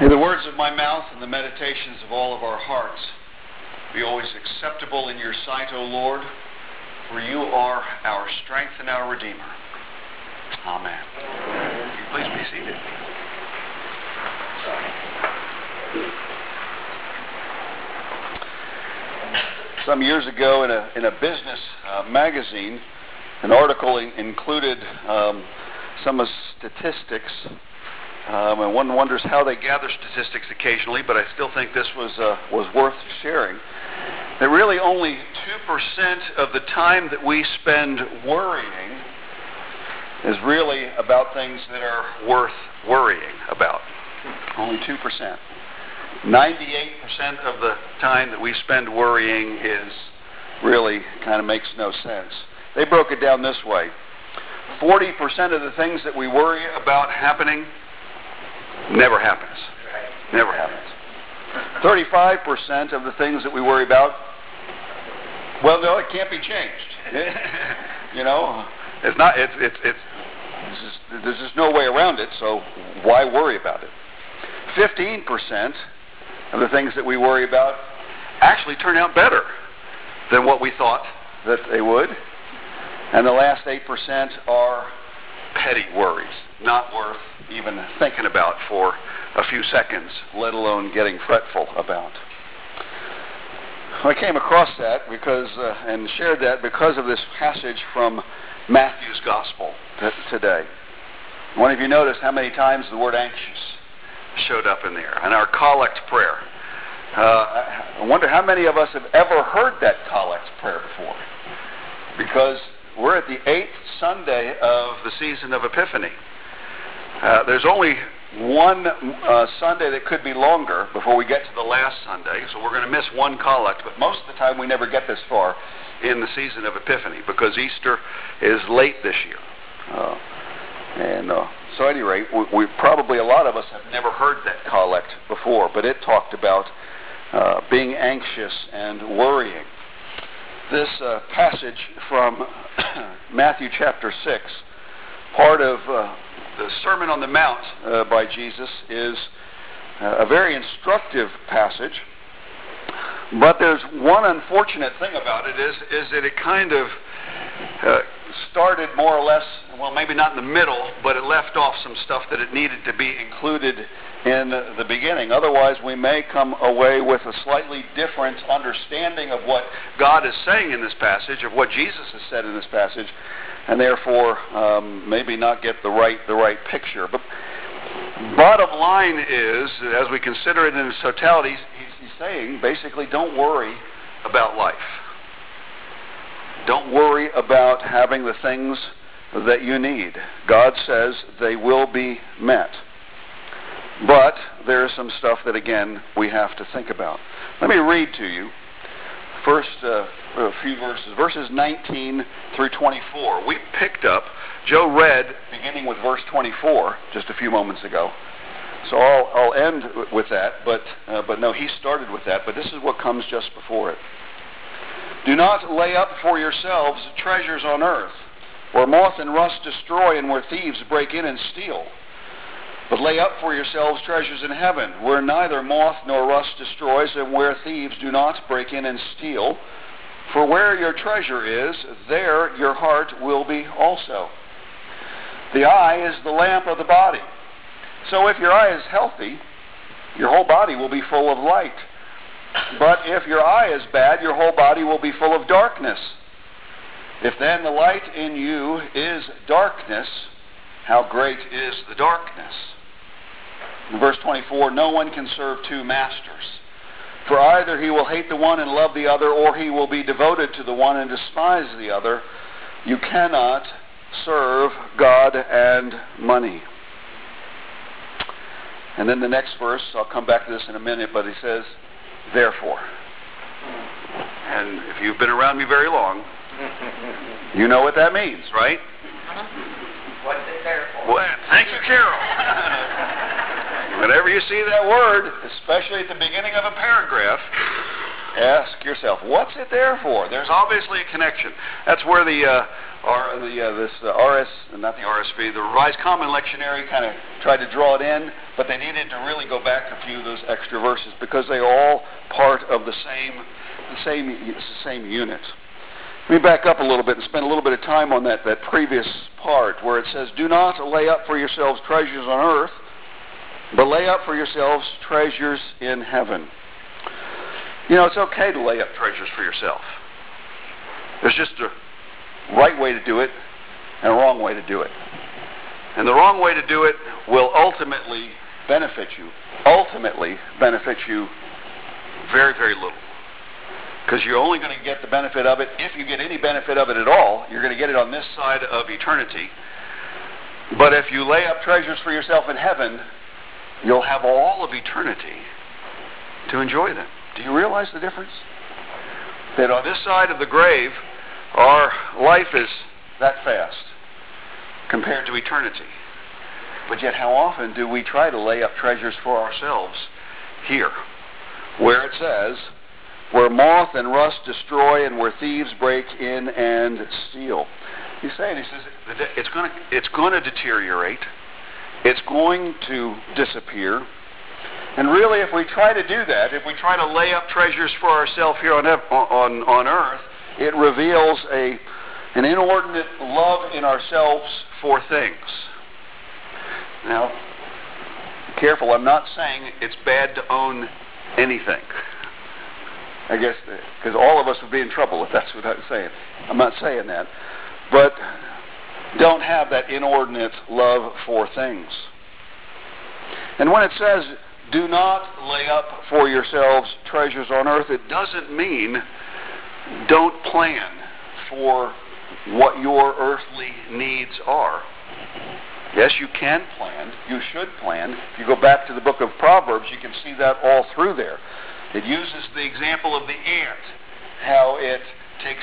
May the words of my mouth and the meditations of all of our hearts be always acceptable in your sight, O Lord, for you are our strength and our Redeemer. Amen. Please be seated. Some years ago in a business magazine, an article included some statistics. And one wonders how they gather statistics occasionally, but I still think this was worth sharing. That really only 2% of the time that we spend worrying is really about things that are worth worrying about. Only 2%. 98% of the time that we spend worrying is really kind of makes no sense. They broke it down this way. 40% of the things that we worry about happening never happens. Never happens. 35% of the things that we worry about, well, no, it can't be changed. You know, it's not. There's just no way around it. So why worry about it? 15% of the things that we worry about actually turn out better than what we thought that they would, and the last 8% are petty worries, not worth even thinking about for a few seconds, let alone getting fretful about. I came across that because and shared that because of this passage from Matthew's Gospel today. One of you noticed how many times the word anxious showed up in there, and our collect prayer. I wonder how many of us have ever heard that collect prayer before, because we're at the 8th Sunday of the season of Epiphany. There's only one Sunday that could be longer before we get to the last Sunday, so we're going to miss one collect, but most of the time we never get this far in the season of Epiphany because Easter is late this year. So at any rate, we probably, a lot of us have never heard that collect before, but it talked about being anxious and worrying. This passage from Matthew chapter 6, part of the Sermon on the Mount by Jesus, is a very instructive passage. But there's one unfortunate thing about it is that it kind of started more or less, well, maybe not in the middle, but it left off some stuff that it needed to be included in the beginning. Otherwise, we may come away with a slightly different understanding of what God is saying in this passage, of what Jesus has said in this passage, and therefore maybe not get the right picture. But bottom line is, as we consider it in its totality, he's saying basically, don't worry about life. Don't worry about having the things that you need. God says they will be met. But there is some stuff that, again, we have to think about. Let me read to you first a few verses 19 through 24. We picked up, Joe read beginning with verse 24 just a few moments ago. So I'll end with that, but no, he started with that, but this is what comes just before it. Do not lay up for yourselves treasures on earth, where moth and rust destroy and where thieves break in and steal. But lay up for yourselves treasures in heaven, where neither moth nor rust destroys and where thieves do not break in and steal. For where your treasure is, there your heart will be also. The eye is the lamp of the body. So if your eye is healthy, your whole body will be full of light. But if your eye is bad, your whole body will be full of darkness. If then the light in you is darkness, how great is the darkness? In verse 24, no one can serve two masters. For either he will hate the one and love the other, or he will be devoted to the one and despise the other. You cannot serve God and money. And then the next verse, I'll come back to this in a minute, but he says, therefore. And if you've been around me very long, you know what that means, right? What's it there for? Well, thank you, Carol. Whenever you see that word, especially at the beginning of a paragraph, Ask yourself, what's it there for? There's obviously a connection. That's where the Revised Common Lectionary kind of tried to draw it in, but they needed to really go back a few of those extra verses because they are all part of the same unit. Let me back up a little bit and spend a little bit of time on that previous part where it says, "Do not lay up for yourselves treasures on earth, but lay up for yourselves treasures in heaven." You know, it's okay to lay up treasures for yourself. There's just a right way to do it and a wrong way to do it. And the wrong way to do it will ultimately benefit you very, very little. Because you're only going to get the benefit of it, if you get any benefit of it at all, you're going to get it on this side of eternity. But if you lay up treasures for yourself in heaven, you'll have all of eternity to enjoy them. Do you realize the difference? That on this side of the grave, our life is that fast compared to eternity. But yet how often do we try to lay up treasures for ourselves here, where it says, where moth and rust destroy and where thieves break in and steal. He's saying, he says, it's going to deteriorate. It's going to disappear. And really, if we try to do that, if we try to lay up treasures for ourselves here on earth, it reveals an inordinate love in ourselves for things. Now, careful, I'm not saying it's bad to own anything. I guess, because all of us would be in trouble if that's what I'm saying. I'm not saying that. But don't have that inordinate love for things. And when it says, do not lay up for yourselves treasures on earth, it doesn't mean don't plan for what your earthly needs are. Yes, you can plan. You should plan. If you go back to the book of Proverbs, you can see that all through there. It uses the example of the ant, how it takes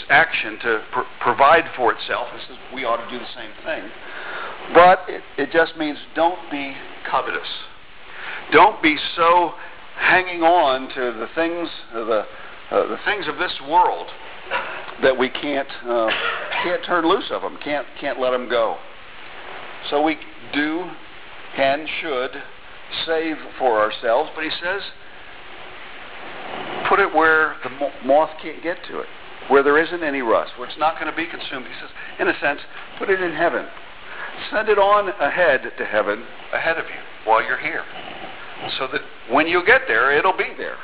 action to provide for itself. It says we ought to do the same thing. But it just means don't be covetous. Don't be so hanging on to the things of this world that we can't turn loose of them, can't let them go. So we do, can, should save for ourselves, but he says, put it where the moth can't get to it, where there isn't any rust, where it's not going to be consumed. He says, in a sense, put it in heaven. Send it on ahead to heaven, ahead of you, while you're here, so that when you get there, it'll be there.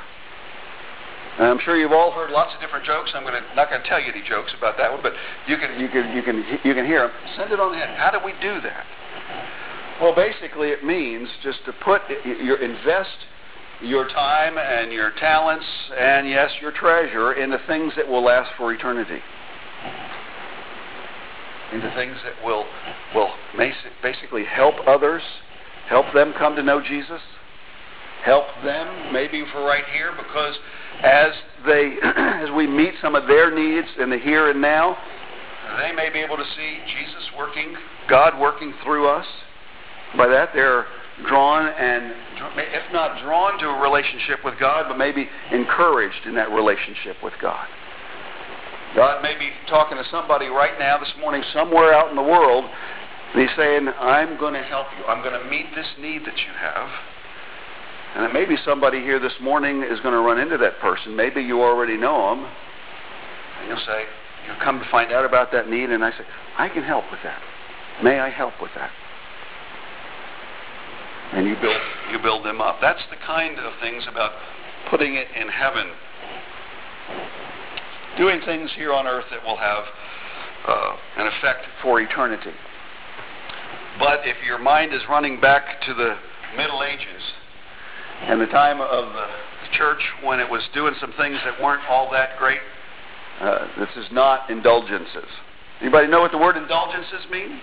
And I'm sure you've all heard lots of different jokes. I'm not going to tell you any jokes about that one, but you can hear them. Send it on ahead. How do we do that? Well, basically, it means just to invest your time and your talents and, yes, your treasure into things that will last for eternity. Into things that will basically help others, help them come to know Jesus, help them maybe for right here, because as we meet some of their needs in the here and now, they may be able to see Jesus working, God working through us. By that, they're drawn, and if not drawn to a relationship with God, but maybe encouraged in that relationship with God. God may be talking to somebody right now, this morning, somewhere out in the world, and He's saying, I'm going to help you. I'm going to meet this need that you have. And then maybe somebody here this morning is going to run into that person. Maybe you already know them. And you'll say, you'll come to find out about that need, and I say, I can help with that. May I help with that? And you build them up. That's the kind of things about putting it in heaven. Doing things here on earth that will have an effect for eternity. But if your mind is running back to the Middle Ages and the time of the church when it was doing some things that weren't all that great, this is not indulgences. Anybody know what the word indulgences mean?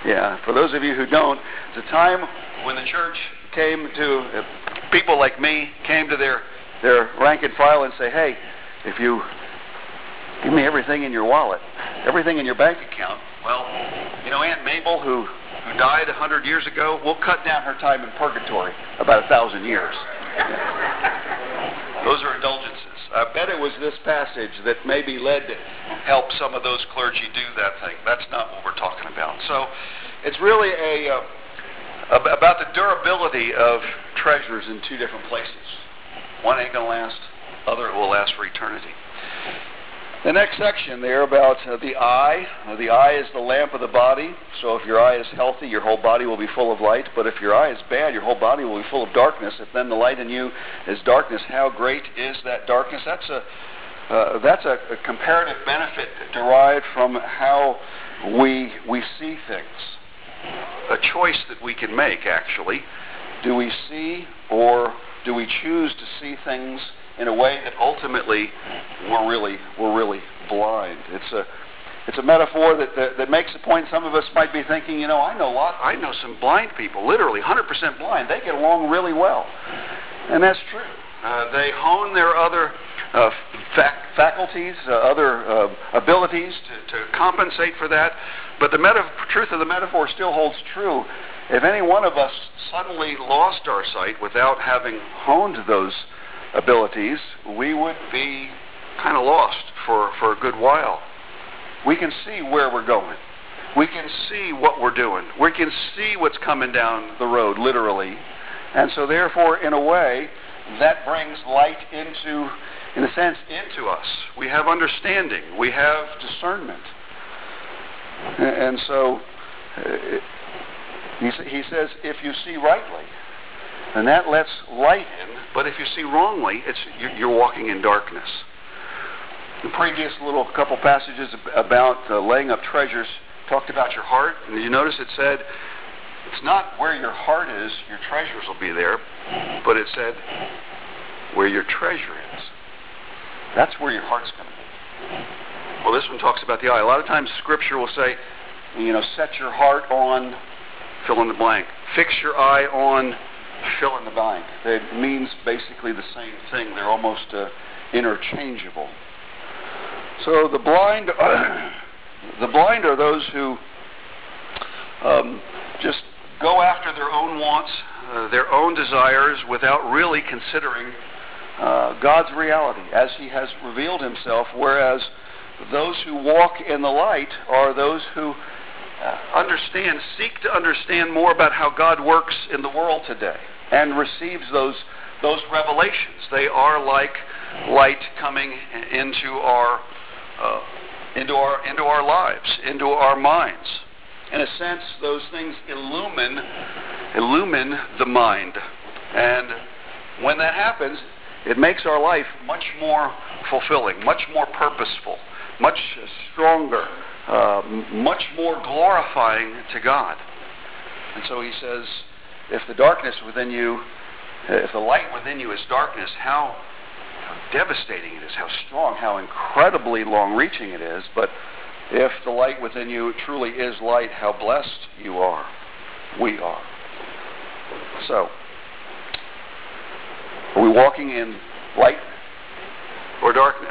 Yeah, for those of you who don't, it's a time when the church came to, people like me came to their rank and file and say, hey, if you give me everything in your wallet, everything in your bank account, well, you know, Aunt Mabel, who died 100 years ago, we'll cut down her time in purgatory about 1,000 years. Those are indulgences. I bet it was this passage that maybe led to help some of those clergy do that thing. That's not what we're talking about. So it's really about the durability of treasures in two different places. One ain't going to last, other will last for eternity. The next section there about the eye. The eye is the lamp of the body. So if your eye is healthy, your whole body will be full of light. But if your eye is bad, your whole body will be full of darkness. If then the light in you is darkness, how great is that darkness? That's a comparative benefit derived from how we see things. A choice that we can make, actually. Do we see, or do we choose to see things in a way that ultimately we're really blind? It's a metaphor that makes the point. Some of us might be thinking, I know some blind people, literally 100% blind. They get along really well, and that's true. They hone their other faculties, other abilities to compensate for that. But the truth of the metaphor still holds true. If any one of us suddenly lost our sight without having honed those abilities, we would be kind of lost for a good while. We can see where we're going. We can see what we're doing. We can see what's coming down the road, literally. And so therefore, in a way, that brings light into us. We have understanding. We have discernment. And so he says, if you see rightly, and that lets light in. But if you see wrongly, you're walking in darkness. The previous little couple passages about laying up treasures talked about your heart. And did you notice it said, it's not where your heart is, your treasures will be there. But it said, where your treasure is. That's where your heart's going to be. Well, this one talks about the eye. A lot of times Scripture will say, set your heart on, fill in the blank. Fix your eye on, fill in the blank. It means basically the same thing. They're almost interchangeable. So the blind are those who just go after their own wants, their own desires, without really considering God's reality as He has revealed Himself, whereas those who walk in the light are those who seek to understand more about how God works in the world today and receives those revelations. They are like light coming into our lives, into our minds. In a sense, those things illumine the mind, and when that happens, it makes our life much more fulfilling, much more purposeful, much stronger, much more glorifying to God. And so he says, if the light within you is darkness, how devastating it is, how strong, how incredibly long-reaching it is. But if the light within you truly is light, how blessed you are. We are. So, are we walking in light or darkness?